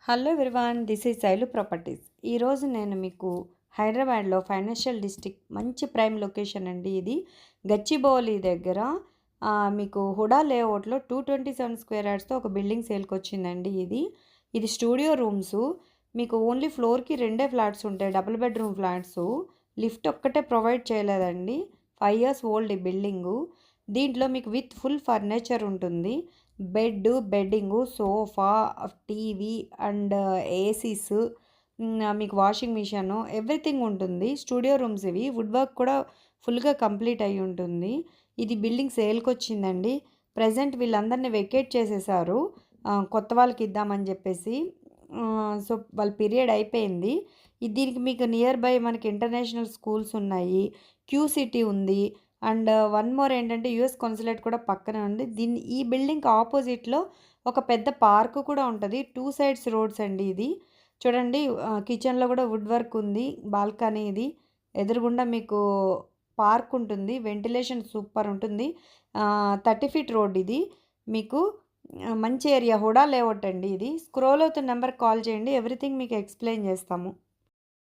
Hello everyone, this is Shailu properties. ఈరోజు నేను మీకు హైదరాబాద్లో ఫైనాన్షియల్ డిస్ట్రిక్ట్ మంచి ప్రైమ్ లొకేషన్ అండి. ఇది గచ్చిబౌలి దగ్గర మీకు హుడా లేఅవుట్లో 227 స్క్వేర్ యార్డ్స్తో ఒక బిల్డింగ్ సేల్కి వచ్చిందండి. ఇది స్టూడియో రూమ్స్. మీకు ఓన్లీ ఫ్లోర్కి రెండే ఫ్లాట్స్ ఉంటాయి, డబుల్ బెడ్రూమ్ ఫ్లాట్స్. లిఫ్ట్ ఒక్కటే ప్రొవైడ్ చేయలేదండి. 5 years ఓల్డ్ ఈ బిల్డింగు. దీంట్లో మీకు విత్ ఫుల్ ఫర్నిచర్ ఉంటుంది. Bed, bedding, sofa, TV and ACs, మీకు వాషింగ్ మిషన్, ఎవ్రీథింగ్ ఉంటుంది. స్టూడియో రూమ్స్ ఇవి. వుడ్ వర్క్ కూడా ఫుల్గా కంప్లీట్ అయి ఉంటుంది. ఇది బిల్డింగ్ సేల్కి వచ్చిందండి. ప్రజెంట్ వీళ్ళందరినీ వెకేట్ చేసేసారు, కొత్త వాళ్ళకి ఇద్దామని చెప్పేసి. సో వాళ్ళ పీరియడ్ అయిపోయింది. దీనికి మీకు నియర్ బై మనకి ఇంటర్నేషనల్ స్కూల్స్ ఉన్నాయి, క్యూ సిటీ ఉంది, అండ్ వన్ మోర్ ఏంటంటే యుఎస్ కాన్సులేట్ కూడా పక్కనే ఉంది. ఈ బిల్డింగ్కి ఆపోజిట్లో ఒక పెద్ద పార్క్ కూడా ఉంటుంది. 2 sides రోడ్స్ అండి. ఇది చూడండి, కిచెన్లో కూడా వుడ్ వర్క్ ఉంది. బాల్కనీ ఇది. ఎదురుగుండా మీకు పార్క్ ఉంటుంది. వెంటిలేషన్ సూపర్ ఉంటుంది. 30 feet రోడ్ ఇది. మీకు మంచి ఏరియా, హుడా లేఅవుట్ అండి. ఇది స్క్రోల్ అవుతున్న నెంబర్కి కాల్ చేయండి, ఎవ్రీథింగ్ మీకు ఎక్స్ప్లెయిన్ చేస్తాము.